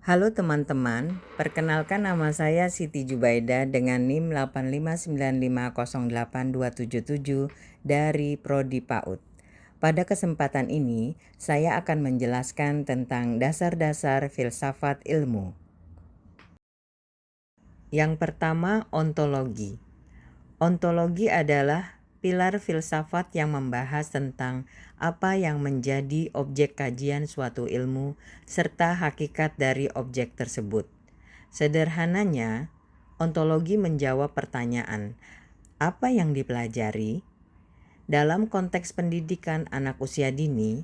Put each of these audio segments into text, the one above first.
Halo teman-teman, perkenalkan nama saya Siti Jubaida dengan NIM 859508277 dari Prodi PAUD. Pada kesempatan ini, saya akan menjelaskan tentang dasar-dasar filsafat ilmu. Yang pertama, ontologi. Ontologi adalah pilar filsafat yang membahas tentang apa yang menjadi objek kajian suatu ilmu serta hakikat dari objek tersebut. Sederhananya, ontologi menjawab pertanyaan, apa yang dipelajari? Dalam konteks pendidikan anak usia dini,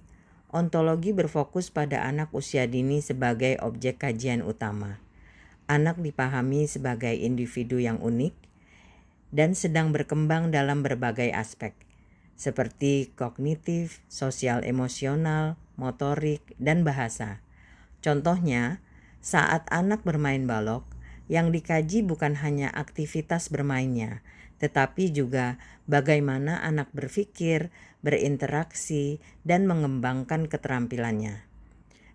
ontologi berfokus pada anak usia dini sebagai objek kajian utama. Anak dipahami sebagai individu yang unik dan sedang berkembang dalam berbagai aspek, seperti kognitif, sosial emosional, motorik, dan bahasa. Contohnya, saat anak bermain balok, yang dikaji bukan hanya aktivitas bermainnya, tetapi juga bagaimana anak berpikir, berinteraksi, dan mengembangkan keterampilannya.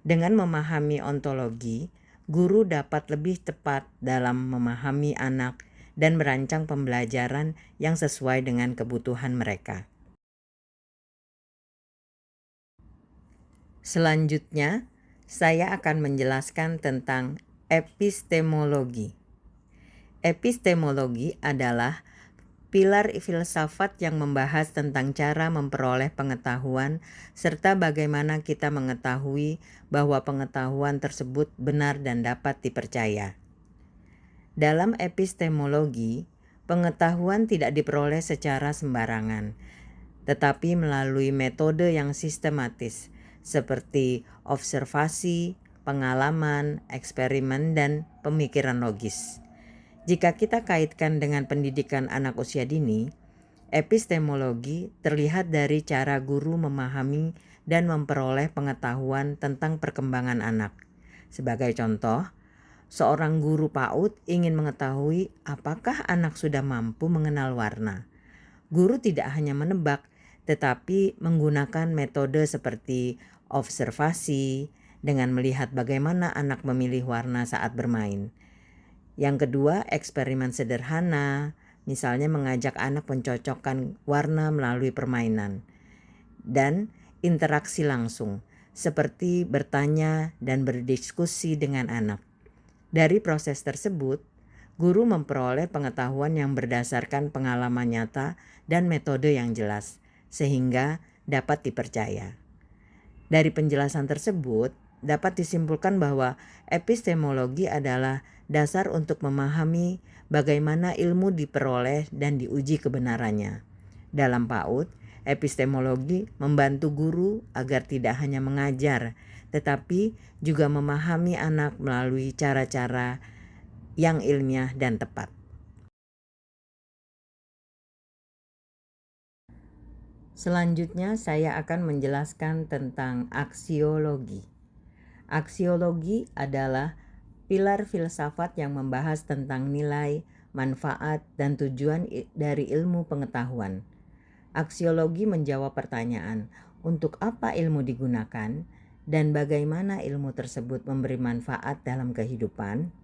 Dengan memahami ontologi, guru dapat lebih tepat dalam memahami anak dan merancang pembelajaran yang sesuai dengan kebutuhan mereka. Selanjutnya, saya akan menjelaskan tentang epistemologi. Epistemologi adalah pilar filsafat yang membahas tentang cara memperoleh pengetahuan serta bagaimana kita mengetahui bahwa pengetahuan tersebut benar dan dapat dipercaya. Dalam epistemologi, pengetahuan tidak diperoleh secara sembarangan, tetapi melalui metode yang sistematis seperti observasi, pengalaman, eksperimen, dan pemikiran logis. Jika kita kaitkan dengan pendidikan anak usia dini, epistemologi terlihat dari cara guru memahami dan memperoleh pengetahuan tentang perkembangan anak. Sebagai contoh, seorang guru PAUD ingin mengetahui apakah anak sudah mampu mengenal warna. Guru tidak hanya menebak, tetapi menggunakan metode seperti observasi dengan melihat bagaimana anak memilih warna saat bermain. Yang kedua, eksperimen sederhana, misalnya mengajak anak mencocokkan warna melalui permainan. Dan interaksi langsung, seperti bertanya dan berdiskusi dengan anak. Dari proses tersebut, guru memperoleh pengetahuan yang berdasarkan pengalaman nyata dan metode yang jelas, sehingga dapat dipercaya. Dari penjelasan tersebut, dapat disimpulkan bahwa epistemologi adalah dasar untuk memahami bagaimana ilmu diperoleh dan diuji kebenarannya. Dalam PAUD, epistemologi membantu guru agar tidak hanya mengajar, tetapi juga memahami anak melalui cara-cara yang ilmiah dan tepat. Selanjutnya saya akan menjelaskan tentang aksiologi. Aksiologi adalah pilar filsafat yang membahas tentang nilai, manfaat, dan tujuan dari ilmu pengetahuan. Aksiologi menjawab pertanyaan, untuk apa ilmu digunakan dan bagaimana ilmu tersebut memberi manfaat dalam kehidupan.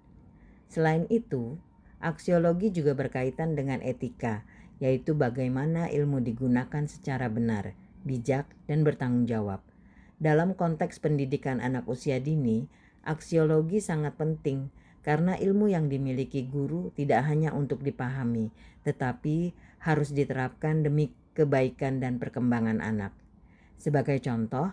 Selain itu, aksiologi juga berkaitan dengan etika, yaitu bagaimana ilmu digunakan secara benar, bijak, dan bertanggung jawab. Dalam konteks pendidikan anak usia dini, aksiologi sangat penting karena ilmu yang dimiliki guru tidak hanya untuk dipahami, tetapi harus diterapkan demi kebaikan dan perkembangan anak. Sebagai contoh,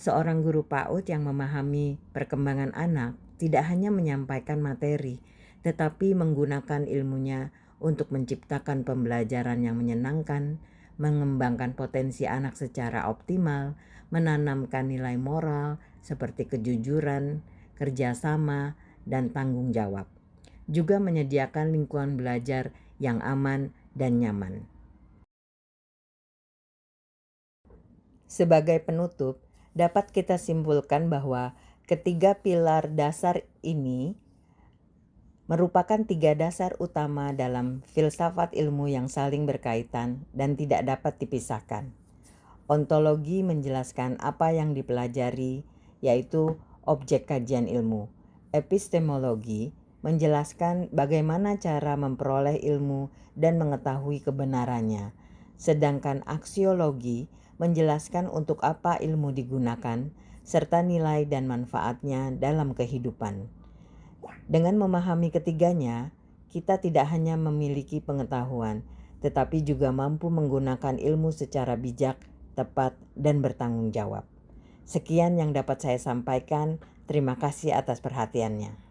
seorang guru PAUD yang memahami perkembangan anak tidak hanya menyampaikan materi, tetapi menggunakan ilmunya untuk menciptakan pembelajaran yang menyenangkan, mengembangkan potensi anak secara optimal, menanamkan nilai moral seperti kejujuran, kerjasama, dan tanggung jawab. Juga menyediakan lingkungan belajar yang aman dan nyaman. Sebagai penutup, dapat kita simpulkan bahwa ketiga pilar dasar ini merupakan tiga dasar utama dalam filsafat ilmu yang saling berkaitan dan tidak dapat dipisahkan. Ontologi menjelaskan apa yang dipelajari, yaitu objek kajian ilmu. Epistemologi menjelaskan bagaimana cara memperoleh ilmu dan mengetahui kebenarannya, sedangkan aksiologi menjelaskan untuk apa ilmu digunakan serta nilai dan manfaatnya dalam kehidupan. Dengan memahami ketiganya, kita tidak hanya memiliki pengetahuan, tetapi juga mampu menggunakan ilmu secara bijak, tepat, dan bertanggung jawab. Sekian yang dapat saya sampaikan. Terima kasih atas perhatiannya.